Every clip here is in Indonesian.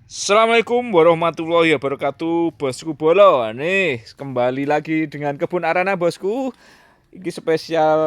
Assalamualaikum warahmatullahi wabarakatuh, bosku Bolo. Nih, kembali lagi dengan Kebun Arana, bosku. Ini spesial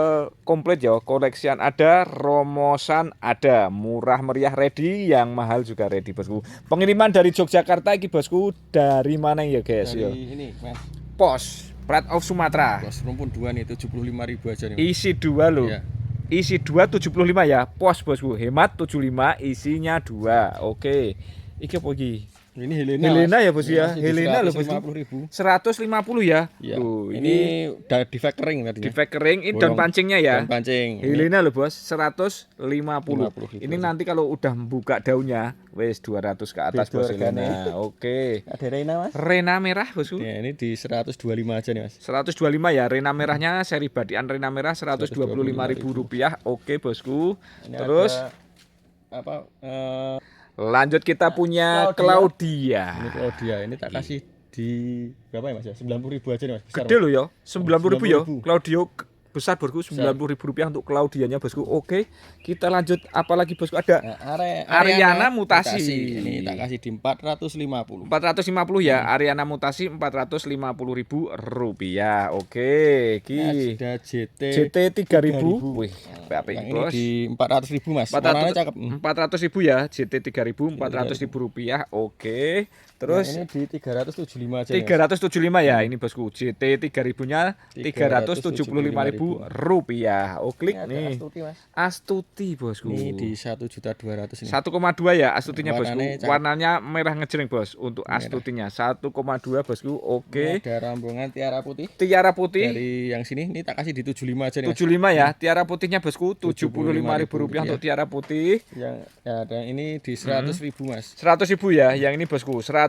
komplit ya, koleksian ada, romosan ada, murah meriah ready, yang mahal juga ready, bosku. Pengiriman dari Yogyakarta ini, bosku. Dari mana ya, guys? Dari Ya. ini, Mas. Pos, Pride of Sumatera. Bos rumpun 2 nih, 75.000 aja nih. Isi 2 loh. Iya. Isi 2 75 ya. Pos, bosku. Hemat 75, isinya 2. Oke. Iki apa iki? Ini Helena. Helena Mas. ya, bos ya. Masih di Helena loh, bos. 150.000. 150 ya. Iya. Tuh, Ini udah di factoring di tadinya. factoring ini daun pancingnya ya. Daun pancing. Helena loh, bos. 150. 50.000. Ini nanti kalau udah buka daunnya, wes 200 ke atas, Beda bos harganya. Helena. Oke. Ada Reina, Mas. Rena merah, bosku. Ya, ini di 125 aja nih, Mas. 125 ya, Rena merahnya seri badian Rena merah Rp125.000. Oke, bosku. Ini Terus ada apa lanjut kita punya Claudia. ini Claudia. Ini tak kasih di berapa ya, Mas ya? 90.000 aja nih, Mas. Besar, Gede Mas. loh ya, 90.000 ya. 90.000. Claudio besar, bosku, 90.000 rupiah untuk Claudianya, bosku. Oke, kita lanjut apalagi, bosku, ada Nah, Ariana mutasi. Ini tak kasih di 450. 450 ya, Ariana mutasi Rp450.000. Oke, ki Ada JT JT 3000. Wih, apa yang ini, ini bos? di 400.000, Mas. Warnanya cakep. 400.000 ya, JT 3000 Rp400.000. Oke. Terus Yang ini di 375 aja. Nih, Mas. 375 ya, ini bosku. JT 3000-nya Rp375.000. Oh, klik Ini ada nih. Astuti, Mas. Astuti, bosku. Ini di 1.200.000 ini. 1,2 ya Astutinya, bosku. Warnanya cakep. Warnanya merah ngejreng, bos. Untuk Astutinya 1,2, bosku. Ini Oke. ada rombongan tiara putih. Tiara putih Dari yang sini ini tak kasih di 75 aja nih, Mas. 75 ya. Tiara putihnya, bosku. Rp75.000 untuk tiara putih. Yang ya, dan ini di 100.000, Mas. 100.000 ya, yang ini, bosku. Rp100.000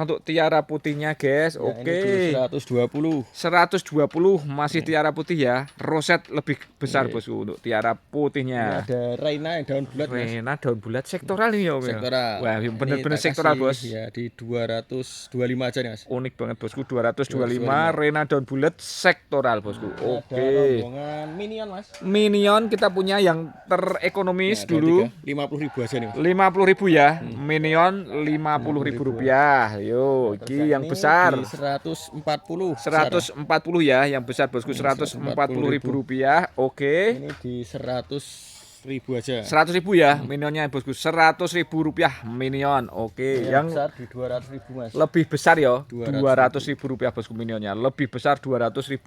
untuk tiara putihnya, guys. Yang Oke. ini di 120. 120 masih tiara putih ya. Roset lebih besar, bosku, untuk tiara Ini putihnya. ada Reina yang daun bulat, Mas. Rena daun bulat sektoral nih ya, Om, ya. Sektoral. Wah, Ini bener-bener tak sektoral, kasih, bos. Ya, di 225 aja nih, Mas. Unik banget, bosku. 225 Rena daun bulat sektoral, bosku. Ada Oke. rombongan Minion, Mas. Minion kita punya yang terekonomis Ya, dulu. 50.000 aja nih, Mas. 50.000 ya. Minion Rp50.000. Yo, Terus iki yang ini besar. di 140. 140 ya, yang besar, bosku. Rp140.000. Oke. Ini di 100.000 aja. 100.000 ya, minionnya, bosku. Rp100.000 minion. Oke, yang besar di 200.000, Mas. lebih besar ya, 200.000. Rp200.000, bosku, minionnya. Lebih besar Rp200.000.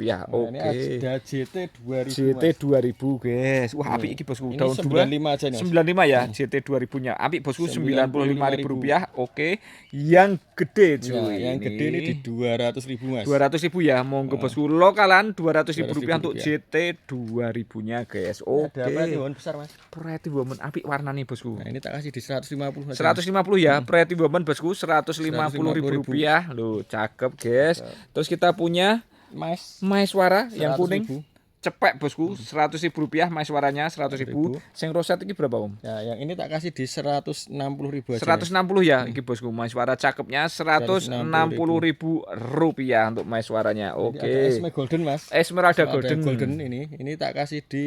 Nah, ini Oke. ada JT 2000, JT Mas. 2000, guys. Wah, apik iki, bosku. Ini Daun 95 aja nih, Mas. 95 ya, JT 2000-nya. Apik, bosku. Rp95.000. 95.000. Oke. Yang gede, Ya, cuy. yang gede ini di 200.000, Mas. 200.000 ya, monggo, bosku. Lokalan Rp200.000 untuk Rp200.000. JT 2000-nya, guys. Ada Oke. Pretty Woman besar, Mas. Pretty Woman apik warnanya, bosku. Nah, ini tak kasih di 150 aja. 150 ya, Pretty Woman, bosku. Rp150.000. Loh, cakep, guys. Terus kita punya Mas. Maeswara yang 100.000. kuning. Cepek, bosku. Rp100.000 Maeswaranya, 100.000. Sing roset iki berapa, Om? Ya, yang ini tak kasih di 160.000 aja. 160 ya, iki, bosku. Maeswara cakepnya Rp160.000 untuk Maeswaranya. Ini ada Oke. Esme Golden, Mas. Esmeralda Ada Golden. ini tak kasih di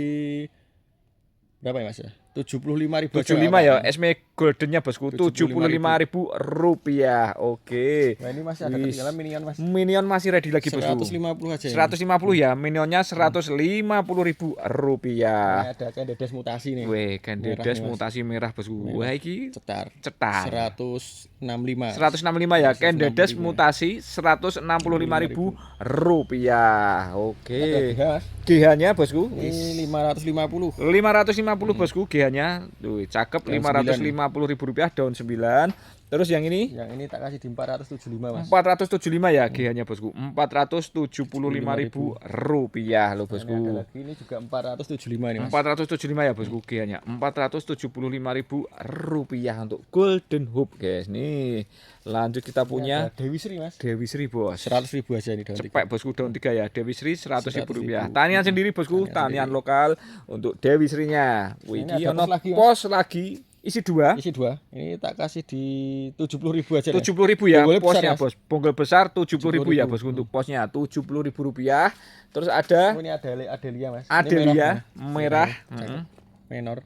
berapa ya, Mas ya? 75.000 aja. 75 ya, Esme Goldennya, bosku. 75.000. Rp75.000. Oke. Nah, ini masih ada Wis. ketinggalan Minion, Mas. Minion masih ready lagi, bosku. 150 aja. 150 ya, minionnya Rp150.000. Ini ada Candedes mutasi nih. Weh, Candedes Merah nih, Mas. mutasi merah, bosku. Wah, iki Cetar. cetar. 165. 165 ya, Candedes 165. mutasi Rp165.000. Ada Oke. tiga, Mas. GH-nya, bosku. Ini 550. 550, bosku, GH-nya. Tuh, cakep. Daun Rp550.000 daun 9. Terus yang ini Yang ini tak kasih di 475, Mas. 475 ya, GH-nya, bosku. Rp475.000 loh, Ini ada bosku. lagi, ini juga 475 nih, Mas. 475 ya, bosku, GH-nya. Rp475.000 untuk Golden Hope, guys. Nih, lanjut kita Ini punya ada Dewi Sri, Mas. Dewi Sri, bos. 100.000 aja nih daun tiga. Cepet, bosku, daun 3 ya. Dewi Sri Rp100.000. 100.000. Tanian sendiri, bosku. Tanian lokal untuk Dewi Srinya. Wih, Ini iki ada ono pos lagi, Mas. pos lagi. Isi 2. Isi 2. Ini tak kasih di 70.000 aja. 70.000 ya, Bonggolnya besar, posnya, Mas. bos. Bonggol besar 70.000 ya, 70.000. bosku, untuk posnya. Rp70.000. Terus ada Oh, ini ada Adelia, Mas. Ini Adelia merah, merah. Cakep. Menor.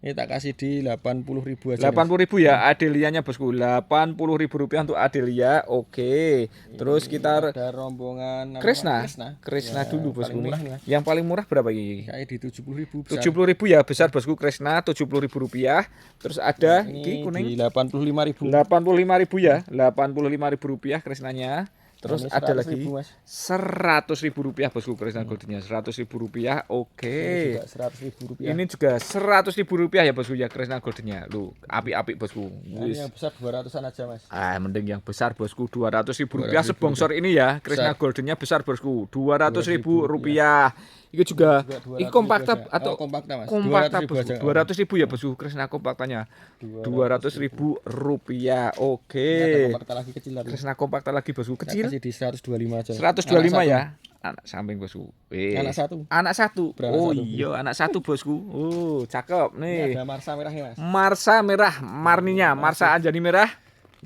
Ini tak kasih di 80.000 aja. 80.000 ya Adelianya bosku. 80.000 rupiah untuk Adelia. Oke. Terus kita Ada rombongan apa? Kresna Ya, dulu bosku paling nih. murah nih, Mas. Yang paling murah berapa ini? Kayak di 70.000 besar. 70.000 ya besar bosku. Kresna 70.000 rupiah. Terus ada Ini iki kuning di 85.000. 85.000 ya. 85.000 rupiah Kresnanya. Terus Ini ada 100.000, lagi Mas. 100.000 rupiah bosku Kresna Goldennya. 100.000 rupiah. Oke. Ini juga 100.000 rupiah. Ini juga 100.000 rupiah ya bosku ya Kresna Goldennya. Lu api-api bosku. Nah, ini yang besar 200-an aja, Mas. Mending yang besar bosku 200.000 rupiah 200.000 sebongsor ini ya. Kresna Besar. Goldennya besar bosku 200.000 rupiah. Ini juga ini 200.000 kompakta aja. atau Oh, kompakta, Mas. kompakta 200.000 bosku. aja. 200.000 ya bosku Kresna kompaktanya. 200.000 rupiah. Ini ada Oke. kompakta lagi kecil tapi. Kresna kompakta lagi bosku Tak kecil. kasih di 125 aja. 125 Anak ya. Anak samping bosku. Anak satu. Anak satu. Beranak Oh satu. iya, anak satu bosku. Oh, cakep Ini nih. ada Marsa merahnya, Mas. Marsa merah, marninya, Marsa Anjani merah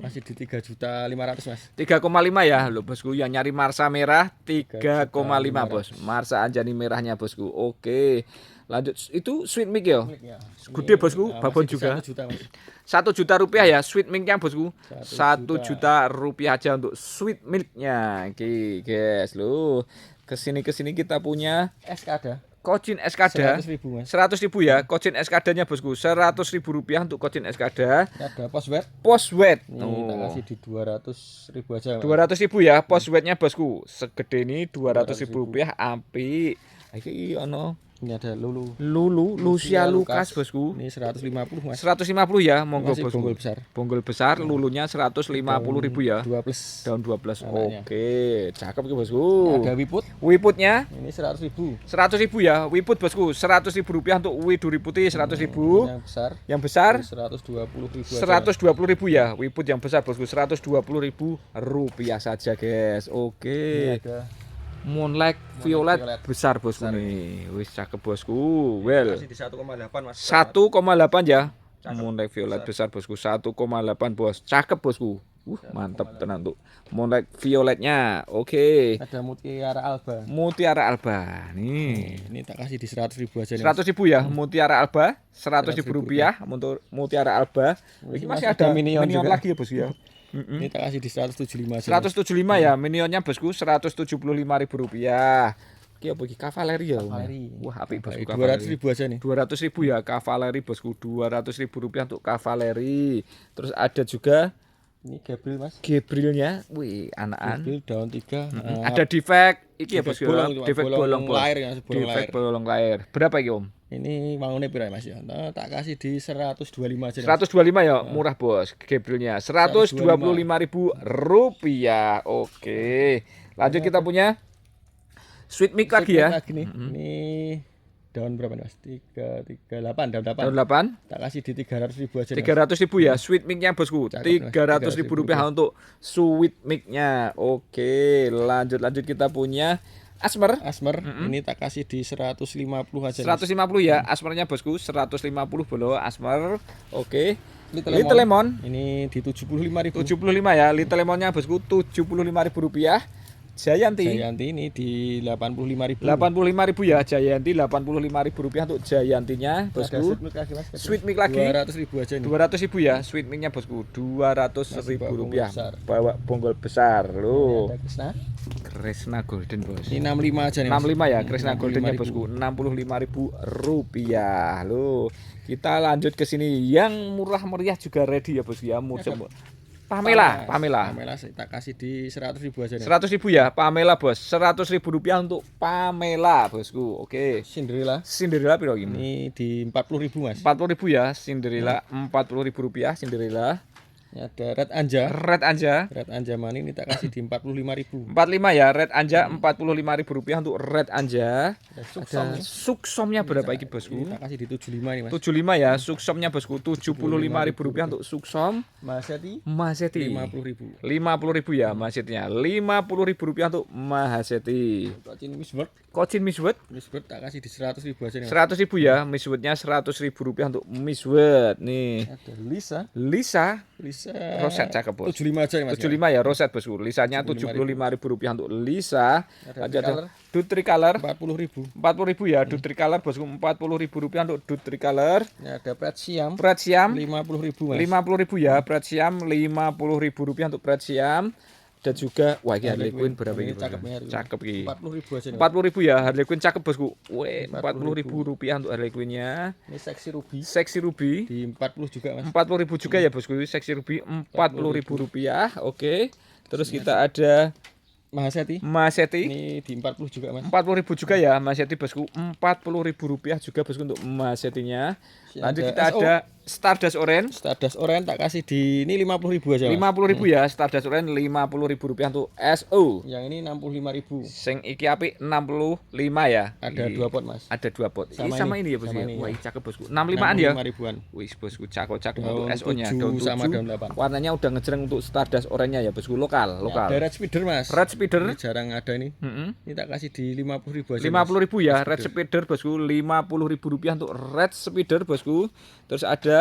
Masih di 3.500.000, Mas. 3,5 ya. Loh bosku yang nyari Marsa merah 3,5 bos. 3.500.000. Marsa Anjani merahnya bosku. Oke. Lanjut itu sweet milk ya. Ya. Gede bosku, Nah, babon masih di juga. 1 juta, Mas. 1 juta rupiah ya sweet milknya bosku. 1 1 juta rupiah aja untuk sweet milknya. Oke guys lo. Kesini kita punya SK ada. Kocin Eskada 100.000, Mas. 100.000 ya. Kocin Eskadanya bosku 100.000 rupiah untuk Kocin Eskada. Ada Poswet. Postweight. Ini tak kasih di 200.000 aja, Mas. 200.000 ya postweightnya bosku. Segede ini 200.000 rupiah api. Iki ono Ini ada Lulu. Lucia Lukas bosku. Ini 150, Mas. 150 ya monggo Masih bosku. bonggol besar. Bonggol besar lulunya 150.000 ya. 2 plus. Daun 12. Anaknya. Oke, cakep ki bosku. Ada Wiput. Wiputnya Ini 100.000. 100.000 ya. Wiput bosku 100.000 rupiah untuk widuri putih 100.000. Yang besar. Yang besar 120.000 aja. 120.000 ya. Wiput yang besar bosku 120.000 rupiah saja guys. Ini Oke. ada Moonlight Violet Violet. besar bosku nih. Wis cakep bosku. Well, masih di 1,8, Mas. 1,8 ya. Cakep. Moonlight Violet besar bosku 1,8 bos. Cakep bosku. Mantap tenan tuh. Moonlight Violetnya. Oke. Ada Mutiara Alba. Mutiara Alba. Nih. Ini tak kasih di 100.000 aja nih. 100.000 ya. Mutiara Alba 100.000 rupiah untuk Mutiara Alba. Ini masih ada Minion juga. lagi ya bosku ya. Ini tak kasih di 175 aja. 175 ya, minionnya bosku 175.000 rupiah. Ki apa iki kavaleri ya? Kavaleri. Wah, apik bosku 200.000 aja nih. 200.000 ya kavaleri bosku, 200.000 rupiah untuk kavaleri. Terus ada juga Ini Gabriel, Mas. Gabrilnya, wih anak-an. Gabriel daun 3. Ada defect, iki ya defect bosku. bolong, Defect bolong lahir ya, bolong Defect lahir. bolong lahir. Berapa iki Om? Ini maunya pira, Mas ya? Nah, tak kasih di 125 aja nih. 125 ya, murah bos. Gabrilnya 125.000 rupiah. Oke. Lanjut kita punya Sweet Milk lagi ya. Lagi nih. Ini daun berapa nih, Mas? 338, daun 8. Tahun 8. Tak kasih di 300.000 aja nih. 300.000 ya sweet milknya bosku. Cakep, 300.000 rupiah untuk sweet milknya. Oke, lanjut kita punya Asmer. Asmer, ini tak kasih di 150 aja. 150 ya, Asmernya bosku 150 bolo Asmer. Oke. Little Little Lemon Ini di 75.000. 75 ya, Little Lemonnya bosku 75.000 rupiah. Jayanti Jayanti ini di 85.000. 85.000 ya, Jayanti 85.000 rupiah untuk Jayantinya Ada bosku. Sweet Milk lagi, Mas. Sweet Milk lagi 200.000 aja nih. 200.000 ya, sweet milknya bosku 200.000 bawa rupiah. bonggol besar. Bawa bonggol besar loh. Ada Krishna. Kresna Golden bos. Ini 65 aja nih, Mas. 65 ya, Kresna Goldennya 65.000. bosku 65.000 rupiah loh. Kita lanjut ke sini yang murah meriah juga ready ya bos ya. Pamela Sih, tak kasih di 100.000 aja nih. 100.000 ya, Pamela bos. 100.000 rupiah untuk Pamela bosku. Oke. Cinderella Cinderella piro gini? ini di 40.000, Mas. 40.000 ya, Cinderella 40.000 rupiah Cinderella. Ini ada Red Anja. Red Anja Red Anja Mani ini tak kasih di 45.000. 45 ya, Red Anja 45.000 rupiah untuk Red Anja. Ada Suksom. Ada suksomnya berapa iki bosku? Ini tak kasih di 75 nih, Mas. 75 ya, suksomnya bosku 75.000 rupiah untuk suksom. Maseti Mahaseti 50.000. 50.000 ya Mahasetinya. 50.000 rupiah untuk Mahaseti. Kocin Misbert. Kocin Miswood Misbert tak kasih di 100.000 aja nih, Mas. 100.000 ya, Miswoodnya 100.000 rupiah untuk Miswood nih. Ada Lisa. Lisa Lisa. Roset cakep, Bos. 75 aja nih Mas. 75 ya roset, Bosku. Lisanya Rp75.000 untuk Lisa. Lanjut ada Dutri Color 40.000. 40.000 ya, Dutri Color, Bosku. Rp40.000 untuk Dutri Color. Ini ada Pret Siam. Pret Siam 50.000 Mas. 50.000 ya, Pret Siam Rp50.000 untuk Pret Siam. Dan juga wah ini Harley Quinn berapa ini? Cakep nih. Cakep ini. 40.000 aja nih. 40.000 ya, Harley Quinn cakep, Bosku. Weh, Rp40.000 untuk Harley Quinn-nya. Ini Seksi Ruby. Seksi Ruby Di 40 juga Mas. 40.000 juga ya, Bosku. Seksi Ruby Rp40.000. Oke. Terus kita ada Mahaseti. Maseti. Ini di 40 juga Mas. 40.000 juga ya, Maseti, Bosku. Rp40.000 juga, Bosku, untuk Masetinya. Lanjut kita ada Stardust Orange. Stardust Orange tak kasih di ini 50.000 aja Mas. 50.000 ya, Stardust Orange Rp50.000 untuk SO. Yang ini 65.000. Sing iki apik 65 ya. Ada 2 pot Mas. Ada 2 pot. Sama Ini ya, Bosku. sama ini, Wah, ya. cakep, Bosku. 65-an ya. 65.000-an. Wih, Bosku, cakep Daun untuk SO-nya. 7 sama daun 8. Warnanya udah ngejreng untuk Stardust Orange-nya ya, Bosku. Lokal. Ada Red Spider Mas. Red Spider. Ini jarang ada ini. Ini tak kasih di 50.000 aja. 50.000 ya, Red Spider, Bosku. Rp50.000 untuk Red Spider, Bosku. Terus ada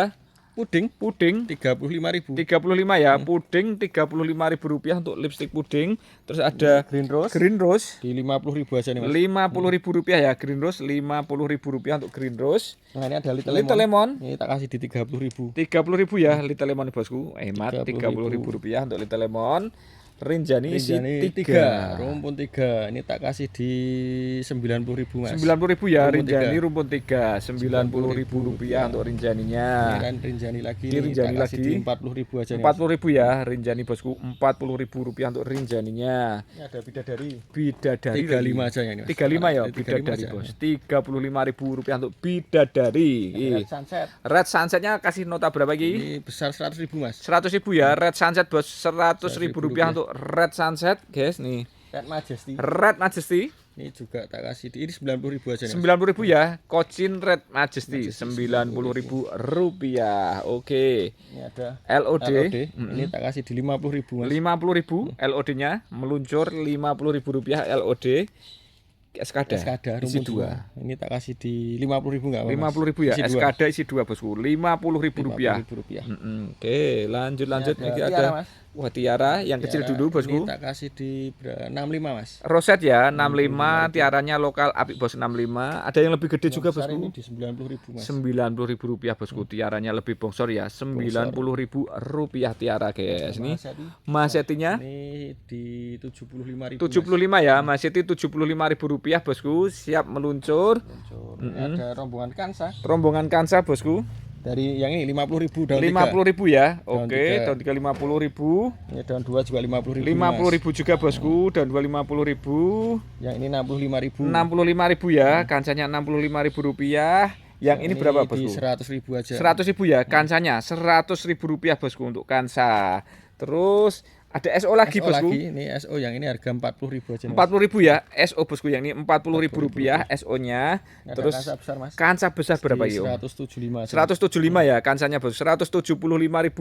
Puding puding 35.000. 35 ya, puding Rp35.000 untuk lipstick puding. Terus ada Green Rose Green Rose di 50.000 aja nih Mas. Rp50.000 ya, Green Rose Rp50.000 untuk Green Rose. Nah, ini ada Little Little Lemon. Lemon Ini tak kasih di 30.000. 30.000 ya, Little Lemon, Bosku. Hemat Rp30.000 Rp30.000 untuk Little Lemon. Rinjani Rinjani 3, rumpun 3. Ini tak kasih di 90.000 Mas. 90.000 ya, Rumpun Rinjani 3. rumpun 3, Rp90.000 untuk Rinjaninya. Ini kan Rinjani lagi. Ini Ini Rinjani tak kasih lagi. di 40.000 aja nih. 40.000 ya, Rinjani, Bosku. Rp40.000 untuk Rinjaninya. Ini ada Bidadari. Bidadari 35 aja ya ini Mas. 35 ya, Ini 35 Bidadari, aja. Bos. Rp35.000 untuk Bidadari. Red Sunset. Red Sunsetnya kasih nota berapa lagi? Ini besar 100.000 Mas. 100.000 ya, Red Sunset, Bos. Rp100.000 untuk Red Sunset, guys. Nih, Red Majesty. Red Majesty. Ini juga tak kasih di ini 90.000 aja nih. Mas. 90.000 ya, Kocin Red Majesty Rp90.000. Oke. Ini ada LOD. Ini tak kasih di 50.000 Mas. 50.000 LOD-nya meluncur Rp50.000 LOD. Skada isi rumpun 2. Ini tak kasih di 50.000 enggak apa-apa. 50.000 ya, Isi dua. Skada isi 2, Bosku. Rp50.000. Rp50.000. Oke, lanjut. Ini Tiara, ada Mas. wah, Tiara yang kecil Tiara, dulu, Bosku. Ini tak kasih di 65 Mas. Roset ya, 65, tiaranya lokal apik, Bos. 65. Ada yang lebih gede juga, Besar Bosku. ini di 90.000 Mas. Rp90.000, Bosku. Tiaranya lebih bongsor ya, Rp90.000 tiara, guys. Ini Masetinya Ini di 75.000. 75 ya, Maseti Rp75.000, Bosku. Siap meluncur. Ini ada rombongan Kansa Rombongan Kansa, Bosku. dari yang ini 50.000 daun 50.000 ya. Daun Oke, tiga. daun 3 50.000. 3. Ini daun 2 juga 50.000. 50.000 juga, Bosku. Dan 50.000. Yang ini 65.000. 65.000 ya, kancanya Rp65.000. Yang ini berapa, Di Bosku? 100.000 aja. 100.000 ya, kancanya Rp100.000, Bosku, untuk kansa. Terus ada SO lagi, SO Bosku. lagi. Ini SO yang ini harga 40.000 aja. Mas. 40.000 ya, SO, Bosku. Yang ini Rp40.000 SO-nya. Ini ada Terus Kansa besar Mas. kansa besar berapa, Di Yo? 175 aja. 175 ya, kansanya, Bos. Rp175.000.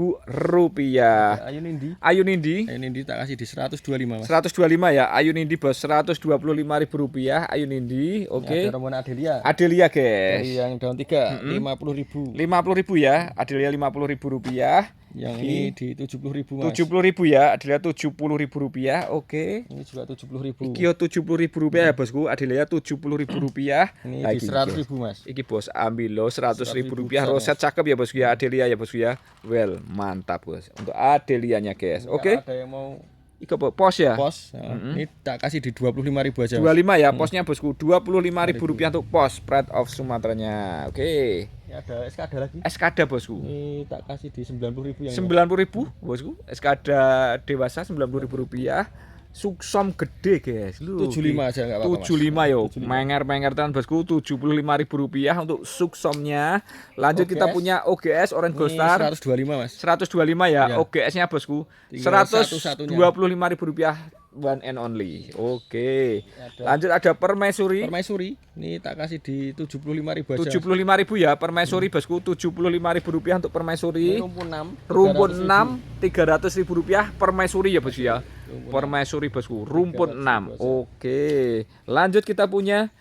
Ayu Nindi. Ayu Nindi Ayu Nindi tak kasih di 125 Mas. 125 ya, Ayu Nindi, Bos. Rp125.000 Ayu Nindi. Oke. Ada rombongan Adelia. Adelia, Dari guys. yang daun 3 50.000. Rp50.000 ya, Adelia Rp50.000. Yang ini di 70.000 Mas. Rp70.000 ya, Adelia Rp70.000. Oke. Ini juga 70.000. Kio Rp70.000 ya, Bosku. Adelia Rp70.000. Ini Lagi, di 100.000 Mas. Iki, Bos, ambil lo Rp100.000. besar, Roset cakep ya, Bosku ya. Adelia ya, Bosku ya. Well, mantap, Bos. Untuk Adelianya, guys. Oke. Kalau ada yang mau Iko pos ya. pos, ini tak kasih di 25.000 aja. Mas. 25 ya, posnya, Bosku. Rp25.000 untuk pos Pride of Sumateranya. Oke. Ini ada Eskada lagi. Eskada, Bosku. Ini tak kasih di 90.000 yang 90.000, Bosku. Eskada dewasa Rp90.000. Suksom gede, guys. Lu 75 aja enggak apa-apa. 75 yo. Menger-menger tenan, Bosku. Rp75.000 untuk suksomnya. Lanjut kita OGS. punya OGS Orange Gold Ini Star. 125 Mas. 125 ya, Ya. OGS-nya, Bosku. Tinggal satu-satunya. Rp125.000 one and only. Oke. Lanjut ada Permaisuri. Permaisuri ini tak kasih di 75.000 aja. 75.000 ya, Permaisuri, Bosku. Rp75.000 untuk Permaisuri. Ini rumpun 6. Rumpun 6 Rp300.000 Permaisuri ya, Bosku ya. Permaisuri, Bosku. Rumpun 6. Oke. Lanjut kita punya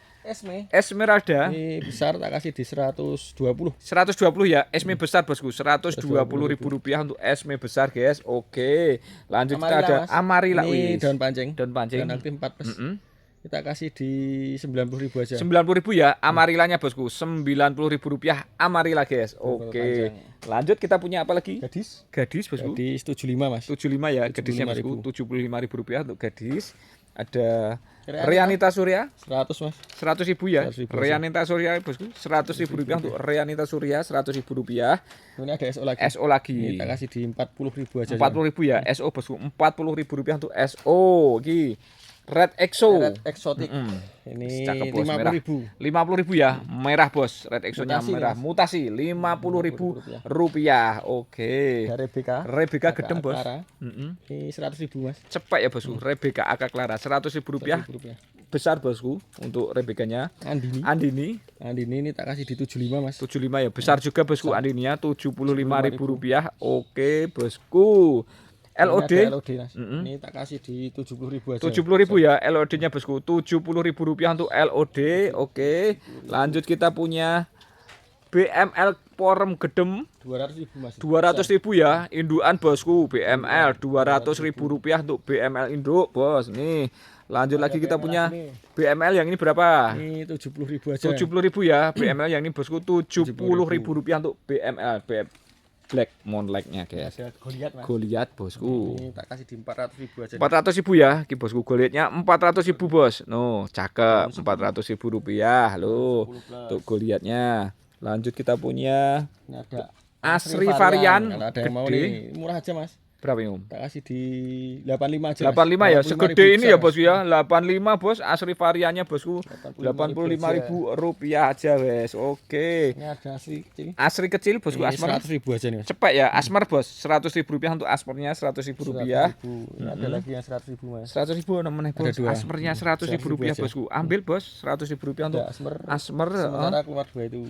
Esmeralda. Ini besar tak kasih di 120. 120 ya, esme besar bosku, 120.000 rupiah untuk esme besar guys. Oke, lanjut kita ada Mas. Amarilla. Ini Wis. daun pancing. Daun pancing. Daun aktif 4 plus. Kita kasih di 90.000 aja. 90.000 ya, Amarillanya bosku, 90.000 rupiah Amarilla guys. Oke, lanjut kita punya apa lagi? Gadis bosku. Gadis 75 Mas. 75 ya, gadisnya bosku, 75.000 rupiah untuk gadis. Ada Rianita Surya 100 Mas. 100.000 ya, 100.000 Rianita Surya bosku, 100.000 rupiah untuk Rianita Surya, 100.000 rupiah. Ini ada SO lagi. SO lagi. Ini kita kasih di 40.000 aja. 40.000 ya, SO bosku, 40.000 rupiah untuk SO. Iki Red Exo. Red Exotic. Ini Cakep, bos, 50.000. 50.000 ya, merah bos. Red Exonya Mutasi, merah. Mas. Mutasi 50.000 rupiah. Oke. Rebecca. Rebecca gedem bos. Clara. Ini 100.000 Mas. Cepet ya bosku. Rebecca Aka Clara 100.000 rupiah. 100.000 rupiah. Besar bosku untuk Rebecca-nya. Andini ini tak kasih di 75 Mas. 75 ya, besar juga bosku. Andininya 75.000 rupiah. Oke bosku. LOD. Mas. Ini tak kasih di 70.000 aja. 70.000 ya, LOD-nya bosku. 70.000 rupiah untuk LOD. Oke. Lanjut kita punya BML Porem Gedem 200.000 Mas. 200.000 ya, indukan bosku. BML 200.000 rupiah untuk BML induk bos. Nih, lanjut lagi kita punya BML yang ini berapa? Ini 70.000 aja. 70.000 ya, BML yang ini bosku. 70.000 rupiah untuk BML Black Moonlight-nya guys. Goliat Mas. Goliat bosku. Ini tak kasih di 400.000 aja. 400.000 ya, ki bosku. Goliatnya 400.000 bos. No, cakep. 400.000 rupiah lo untuk Goliatnya. Lanjut kita punya Ini ada Asri varian. Kalau ada yang mau nih, murah aja Mas. Berapa ini om? Tak kasih di 85 aja. 85 ya, 85.000 segede ini ya besar, bosku ya. 85 bos, Asri variannya bosku. 85.000 rupiah aja wes. Oke. Ini ada asli kecil. Asri kecil bosku, Ini asmar. 100.000 aja nih Mas. Cepet ya, asmar bos. 100.000 rupiah untuk asmarnya, 100.000 rupiah. 100.000. Ini ada lagi yang 100.000 Mas. 100.000 namanya bos. Ada dua. Asmernya 100.000 rupiah aja. bosku. Ambil bos, 100.000 rupiah untuk Ada asmer. asmer. Sementara keluar dua itu.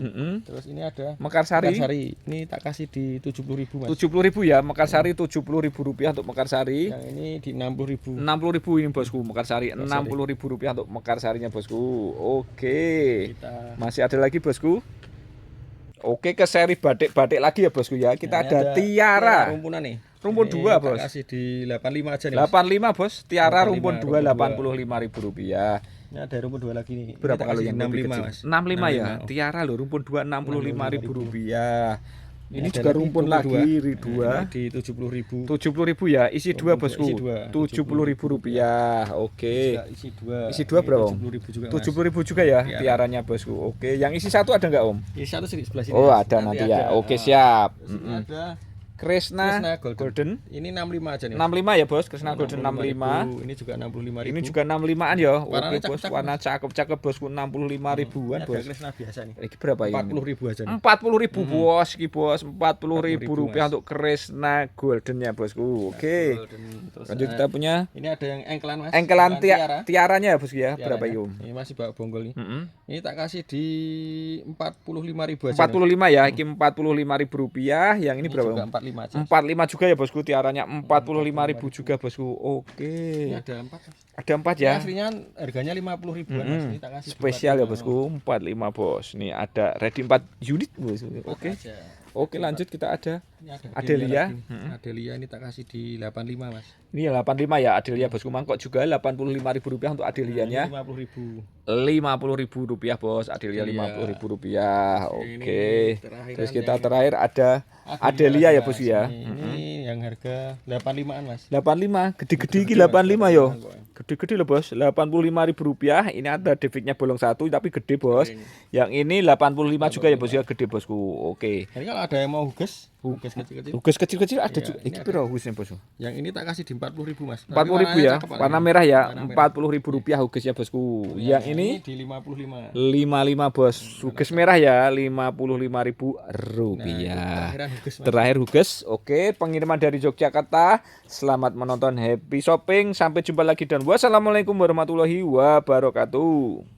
Terus ini ada Mekarsari. Ini tak kasih di 70.000 Mas. 70.000 ya, Mekarsari 70.000 rupiah untuk Mekarsari. Yang ini di 60.000. 60.000 ini bosku, Mekarsari 60.000 rupiah untuk Mekarsarinya bosku. Oke. Masih ada lagi bosku. Oke, ke seri batik-batik lagi ya bosku ya. Kita ada Tiara. Rumpunan nih. Rumpun 2 bos. Tak kasih di 85 aja nih. 85 bos. Tiara 85, rumpun 2 85.000 rupiah. Ini ada rumpun 2 lagi nih. Berapa Ini tak kalau kasih yang 65 lebih kecil? Mas. 65 ya. Tiara loh rumpun 2 65.000 rupiah. Ini ada juga lagi rumpun rumpun lagi dua. ri 2 Di 70.000. 70.000 ya, isi 2 bosku. Isi dua. 70.000 rupiah. Oke. Isi 2. Isi 2 berapa om? 70.000 juga Mas. 70.000 juga ya Tiara. tiaranya bosku. Oke, yang isi 1 ada nggak om? Isi satu sih di sebelah sini. Oh Mas. ada nanti ya. ada. Oke siap. Ini ada Kresna Golden. Golden. Ini 65 aja nih. 65 ya bos, Kresna Golden 65. Ini juga 65.000. Ini juga 65-an ya. Warnanya Oke bos, cakep-cakep, warna cakep-cakep bosku 65.000-an Ada bos. Kresna biasa nih. Ini berapa ya? 40.000 aja nih. 40.000 bos, ki bos. 40.000 rupiah Mas. untuk Kresna Goldennya bosku. Oke. Golden. Terus Lanjut kita punya ini ada yang engkelan Mas. engkelan Tiara. tiaranya ya bosku ya. Tiaranya. Berapa yum? Ini masih bawa bonggol nih. Mm-mm. Ini tak kasih di 45.000 aja. 45 ya, iki 45.000 rupiah. Yang ini Ini berapa? juga Om? 45 aja. 45 juga ya bosku, tiaranya 45.000 juga bosku. Oke. Ini ada 4. Ada 4 Ini ya. aslinya harganya 50.000-an Mas. Ini tak kasih Spesial ya 45. bosku, 45 bos. Nih ada ready 4 unit bos. Oke. Aja. Oke, lanjut kita ada Ini ada Adelia. Adelia ini tak kasih di 85 Mas. ini ya 85 ya Adelia bosku, mangkok juga 85.000 rupiah untuk Adelianya. 50.000. 50.000 rupiah bos, Adelia 50.000 rupiah. Oke. terakhir Terus yang kita terakhir ada Adelia ya bos ya. Ini yang harga 85-an Mas. 85, gede-gede iki Gede, Mas. 85 yo. 85. Gede-gede loh bos, 85.000 rupiah. Ini ada deviknya bolong 1 tapi gede bos. Yang ini 85 juga ya bos ya, gede bosku. Oke. Jadi kalau ada yang mau huges kecil-kecil. Huges kecil-kecil ada Iya, juga. ini Iki ada. piro hugusnya bos? Yang ini tak kasih di 40.000 Mas. 40.000 ya, Tapi warna warnanya merah ya, Warna merah. 40.000 rupiah hugesnya bosku. Yang ini di 55. 55 bos, huges merah ya, 55.000 rupiah. Terakhiran huges Mas. Terakhir huges, oke, pengiriman dari Yogyakarta. Selamat menonton, happy shopping, sampai jumpa lagi dan wassalamualaikum warahmatullahi wabarakatuh.